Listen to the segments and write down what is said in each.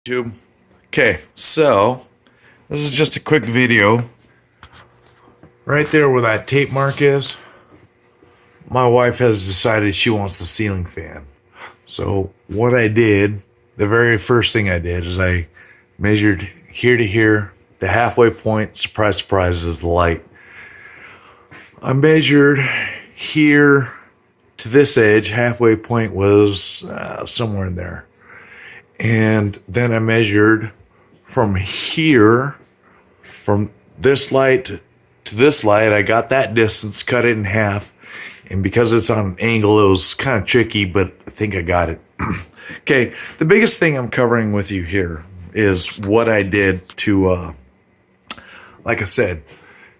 YouTube. Okay, so this is just a quick video. Right there where that tape mark is, my wife has decided she wants the ceiling fan. So what I did, the very first thing I did is I measured here to here, the halfway point, surprise, surprise, is the light. I measured here to this edge, halfway point was somewhere in there. And then I measured from here, from this light to this light. I got that distance, cut it in half. And because it's on an angle, it was kind of tricky, but I think I got it. Okay, the biggest thing I'm covering with you here is what I did to, like I said,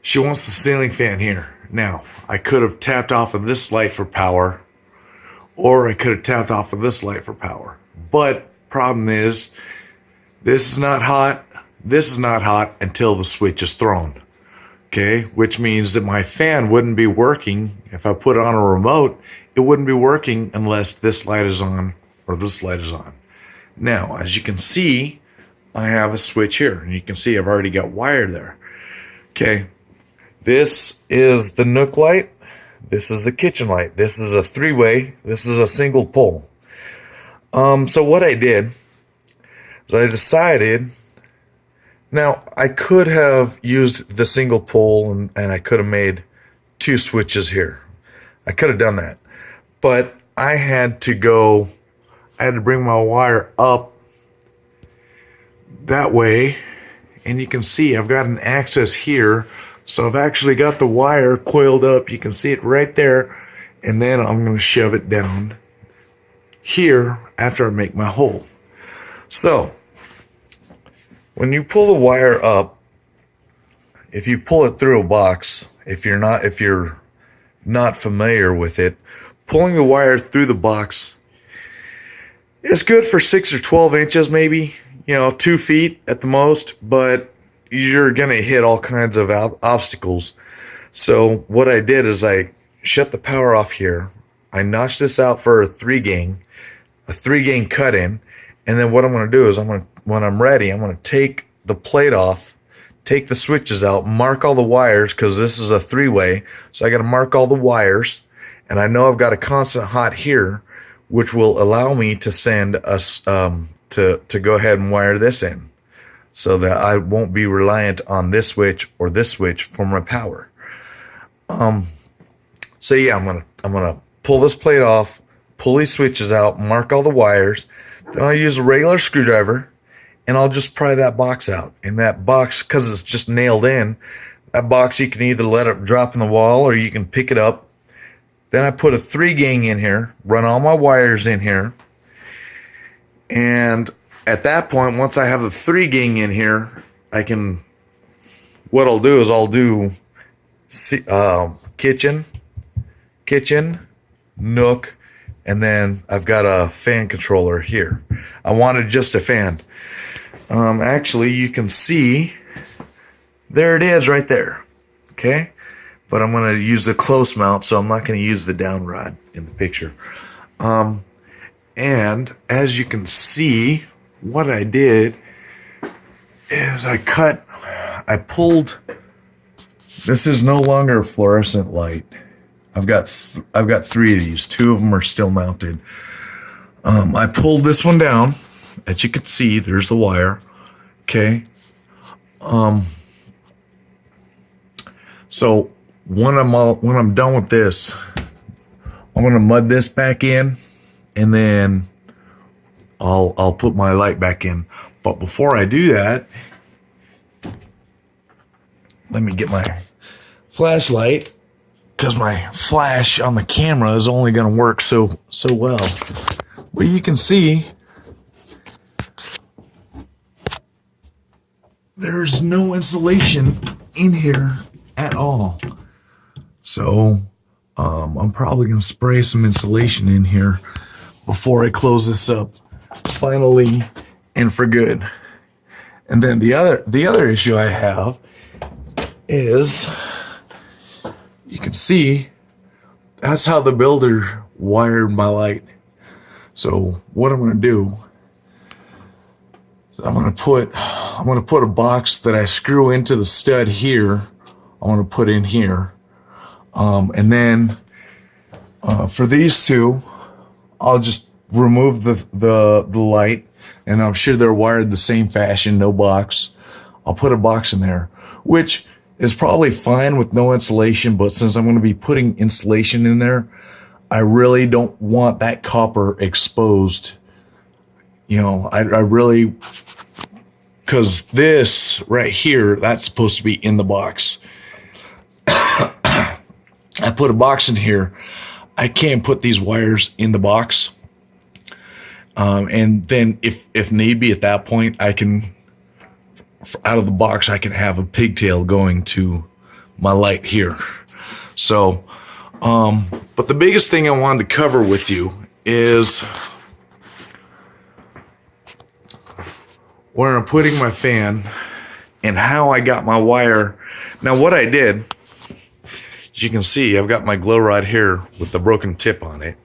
she wants the ceiling fan here. Now, I could have tapped off of this light for power, or I could have tapped off of this light for power. But problem is, this is not hot until the switch is thrown. Okay, which means that my fan wouldn't be working. If I put it on a remote, it wouldn't be working unless this light is on or this light is on. Now, as you can see, I have a switch here, and you can see I've already got wire there. Okay, this is the Nook light. This is the kitchen light. This is a three-way. This is a single pole. So what I did is I decided, now I could have used the single pole and I could have made two switches here. I could have done that, but I had to bring my wire up that way, and you can see I've got an access here. So I've actually got the wire coiled up. You can see it right there, and then I'm going to shove it down here after I make my hole. So when you pull the wire up, if you pull it through a box, if you're not familiar with it, pulling the wire through the box is good for 6 or 12 inches, maybe, 2 feet at the most, but you're gonna hit all kinds of obstacles. So what I did is I shut the power off here. I notched this out for a 3-gang cut in, and then what I'm going to do is when I'm ready, I'm going to take the plate off, take the switches out, mark all the wires, because this is a 3-way, so I got to mark all the wires, and I know I've got a constant hot here, which will allow me to send us to go ahead and wire this in, so that I won't be reliant on this switch or this switch for my power. So yeah, I'm gonna pull this plate off, pull these switches out, mark all the wires. Then I'll use a regular screwdriver, and I'll just pry that box out. And that box, because it's just nailed in, that box you can either let it drop in the wall or you can pick it up. Then I put a 3-gang in here, run all my wires in here, and at that point, once I have the 3-gang in here, what I'll do is I'll do kitchen, Nook, and then I've got a fan controller here. I wanted just a fan. Actually, you can see, there it is right there. Okay? But I'm going to use the close mount, so I'm not going to use the down rod in the picture. And as you can see, what I did is I pulled, this is no longer a fluorescent light. I've got 3 of these. 2 of them are still mounted. I pulled this one down. As you can see, there's the wire. Okay. So when I'm done with this, I'm gonna mud this back in, and then I'll put my light back in. But before I do that, let me get my flashlight, because my flash on the camera is only going to work so well. But you can see there's no insulation in here at all. So I'm probably going to spray some insulation in here before I close this up finally and for good. And then the other issue I have is, you can see that's how the builder wired my light. So what I'm going to do I'm gonna put a box that I screw into the stud here. I'm gonna put in here, and then for these two, I'll just remove the light, and I'm sure they're wired the same fashion, no box. I'll put a box in there, which is probably fine with no insulation, but since I'm going to be putting insulation in there, I really don't want that copper exposed. You know, I really, because this right here, that's supposed to be in the box. I put a box in here. I can't put these wires in the box. And then if need be at that point, I can, out of the box, I can have a pigtail going to my light here. So, but the biggest thing I wanted to cover with you is where I'm putting my fan and how I got my wire. Now what I did, as you can see, I've got my glow rod here with the broken tip on it.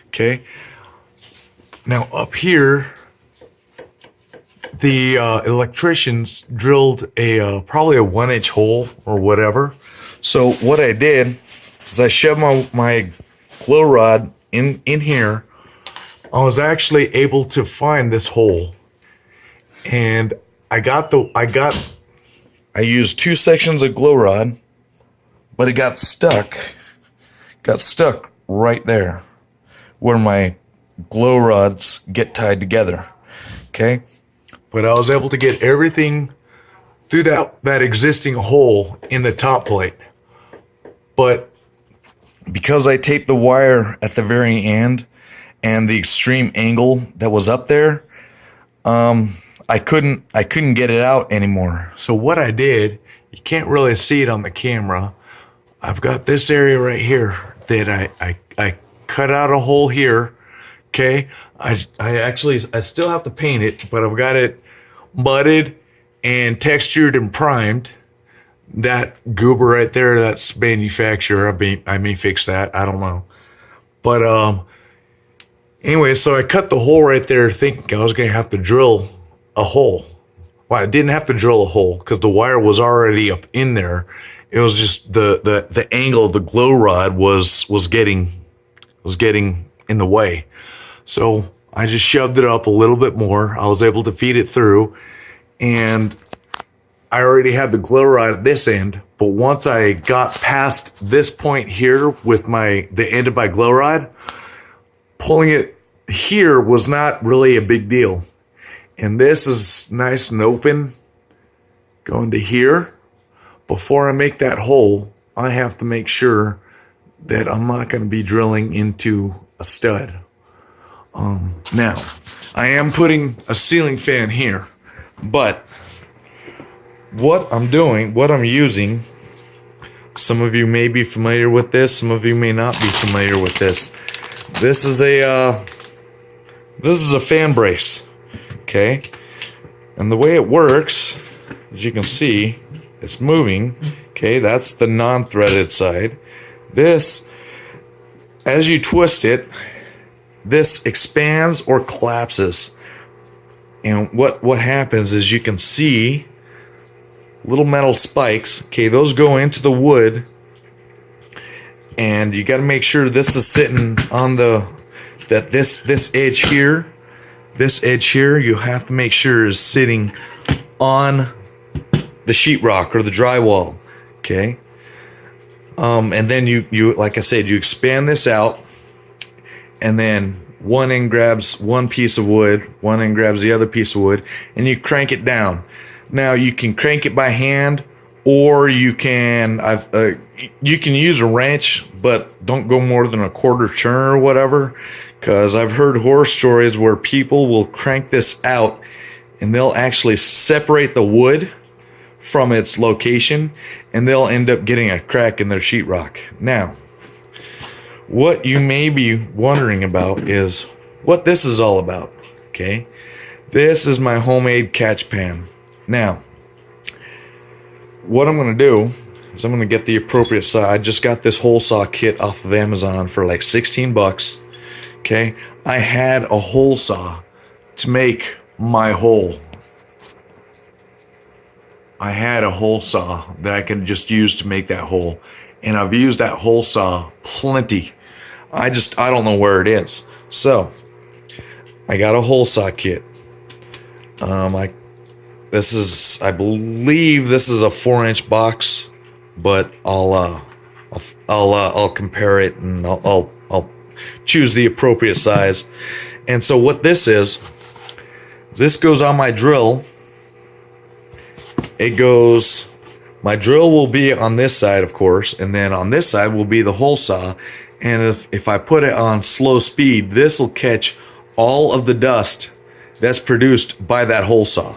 Okay. Now up here, the electricians drilled a probably a 1-inch hole or whatever. So what I did is I shoved my glow rod in here. I was actually able to find this hole, and I used 2 sections of glow rod, but it got stuck right there where my glow rods get tied together. Okay. But I was able to get everything through that existing hole in the top plate. But because I taped the wire at the very end and the extreme angle that was up there, I couldn't get it out anymore. So what I did, you can't really see it on the camera. I've got this area right here that I cut out a hole here. Okay, I still have to paint it, but I've got it mudded and textured and primed. That goober right there, that's manufacturer. I may fix that. I don't know. But anyway, so I cut the hole right there thinking I was going to have to drill a hole. Well, I didn't have to drill a hole because the wire was already up in there. It was just the angle of the glow rod was getting in the way. So I just shoved it up a little bit more. I was able to feed it through, and I already had the glow rod at this end. But once I got past this point here with the end of my glow rod, pulling it here was not really a big deal. And this is nice and open going to here. Before I make that hole, I have to make sure that I'm not going to be drilling into a stud. Now, I am putting a ceiling fan here, but what I'm using, some of you may be familiar with this, some of you may not be familiar with this. This is a fan brace, okay? And the way it works, as you can see, it's moving, okay? That's the non-threaded side. This, as you twist it, this expands or collapses. And what happens is you can see little metal spikes. Okay, those go into the wood, and you got to make sure this is sitting on this edge here. This edge here, you have to make sure is sitting on the sheetrock or the drywall. Okay. And then you like I said, you expand this out, and then one end grabs one piece of wood, one end grabs the other piece of wood, and you crank it down. Now you can crank it by hand, or you can use a wrench, but don't go more than a quarter turn or whatever, because I've heard horror stories where people will crank this out and they'll actually separate the wood from its location, and they'll end up getting a crack in their sheetrock. Now, what you may be wondering about is what this is all about, okay? This is my homemade catch pan. Now, what I'm going to do is I'm going to get the appropriate saw. I just got this hole saw kit off of Amazon for like 16 bucks, okay? I had a hole saw to make my hole, I had a hole saw that I could just use to make that hole. And I've used that hole saw plenty. I don't know where it is. So I got a hole saw kit. I believe this is a 4-inch box, but I'll compare it, and I'll choose the appropriate size. And so what this goes on my drill. My drill will be on this side, of course, and then on this side will be the hole saw. And if I put it on slow speed, this will catch all of the dust that's produced by that hole saw.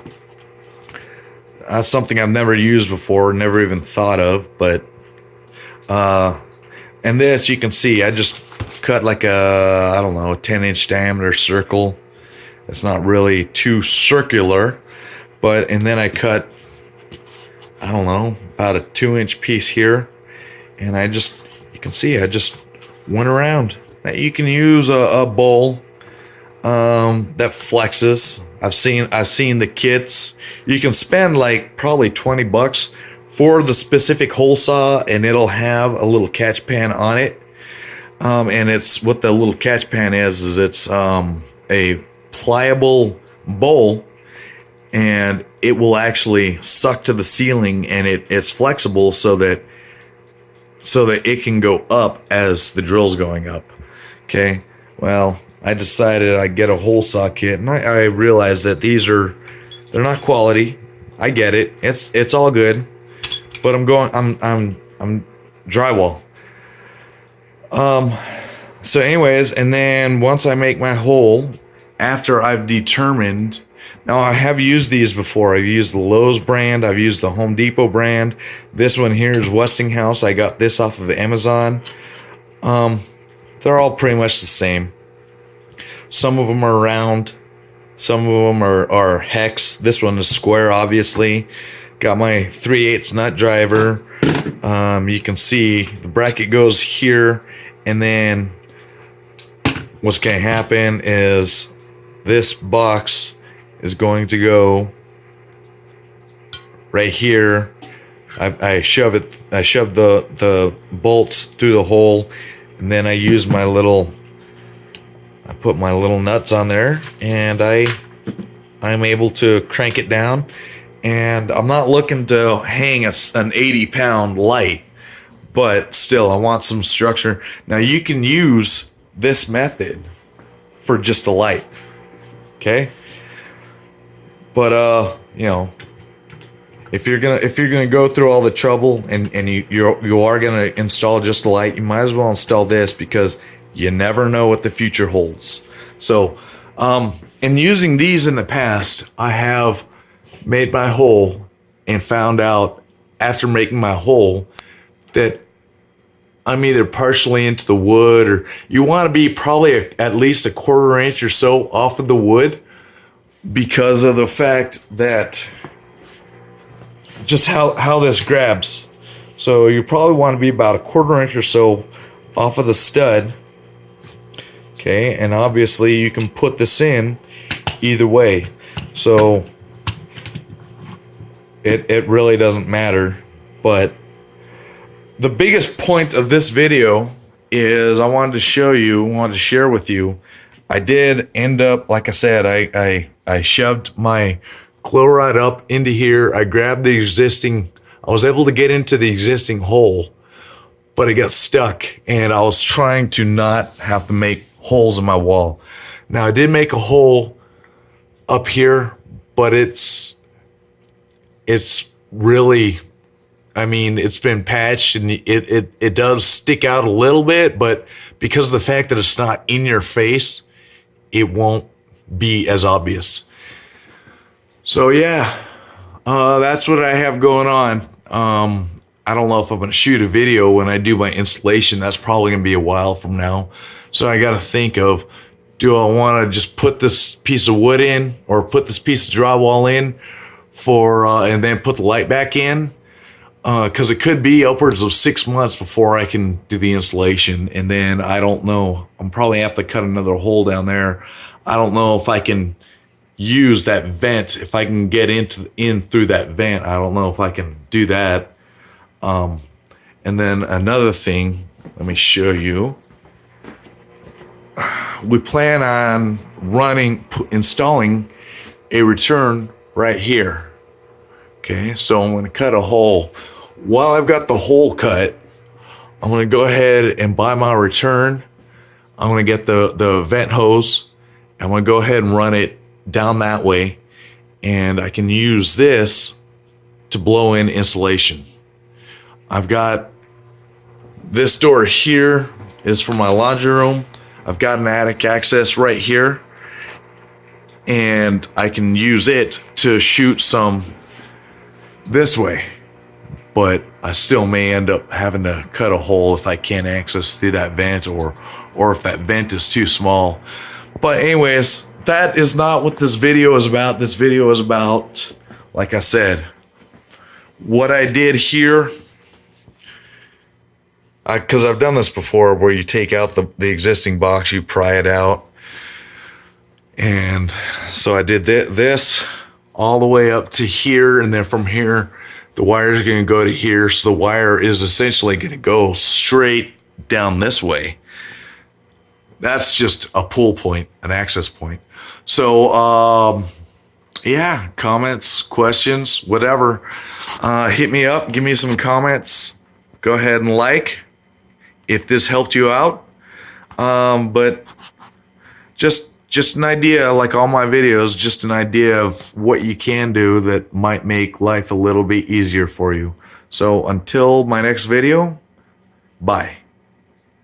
That's something I've never used before, never even thought of, but and this, you can see, I just cut like a 10-inch diameter circle. It's not really too circular, and then I cut, about a 2-inch piece here, and you can see, I just went around. Now you can use a bowl that flexes. I've seen the kits. You can spend like probably $20 for the specific hole saw, and it'll have a little catch pan on it. And it's what the little catch pan is it's a pliable bowl, and it will actually suck to the ceiling, and it's flexible so that it can go up as the drill's going up. Okay. Well, I decided I'd get a hole saw kit, and I realized that they're not quality. I get it. It's all good, but I'm drywall. So anyways, and then once I make my hole, after I've determined, now I have used these before. I've used the Lowe's brand. I've used the Home Depot brand. This one here is Westinghouse. I got this off of Amazon. They're all pretty much the same. Some of them are round. Some of them are hex. This one is square, obviously. Got my 3/8 nut driver. You can see the bracket goes here, and then what's going to happen is this box is going to go right here. I shove the bolts through the hole, and then I use I put my little nuts on there, and I'm able to crank it down. And I'm not looking to hang an 80-pound light, but still, I want some structure. Now, you can use this method for just a light, okay? But if you're gonna go through all the trouble and you are gonna install just a light, you might as well install this, because you never know what the future holds. So, in using these in the past, I have made my hole and found out after making my hole that I'm either partially into the wood, or you want to be probably at least a 1/4 inch or so off of the wood, because of the fact that just how this grabs. So you probably want to be about a 1/4 inch or so off of the stud. Okay, and obviously you can put this in either way. So it really doesn't matter. But the biggest point of this video is I wanted to share with you, I did end up, like I said, I shoved my glow rod up into here. I grabbed I was able to get into the existing hole, but it got stuck, and I was trying to not have to make holes in my wall. Now, I did make a hole up here, but it's really, it's been patched, and it does stick out a little bit, but because of the fact that it's not in your face, it won't be as obvious. So yeah, that's what I have going on. I don't know if I'm going to shoot a video when I do my installation. That's probably going to be a while from now. So I got to think of, do I want to just put this piece of wood in, or put this piece of drywall in and then put the light back in? Because it could be upwards of 6 months before I can do the installation. And then I don't know, I'm probably have to cut another hole down there. I don't know if I can use that vent. If I can get in through that vent, I don't know if I can do that. And then another thing, let me show you. We plan on installing a return right here. Okay, so I'm going to cut a hole. While I've got the hole cut, I'm going to go ahead and buy my return. I'm going to get the vent hose. I'm going to go ahead and run it down that way, and I can use this to blow in insulation. I've got this door here is for my laundry room. I've got an attic access right here, and I can use it to shoot some this way, but I still may end up having to cut a hole if I can't access through that vent, or if that vent is too small. But anyways, that is not what this video is about. This video is about, like I said, what I did here. Because I've done this before, where you take out the existing box, you pry it out. And so I did this all the way up to here, and then from here, the wire is going to go to here. So the wire is essentially going to go straight down this way. That's just a pull point, an access point. So, yeah, comments, questions, whatever. Hit me up, give me some comments. Go ahead and like if this helped you out. But just an idea, like all my videos, just an idea of what you can do that might make life a little bit easier for you. So until my next video, bye.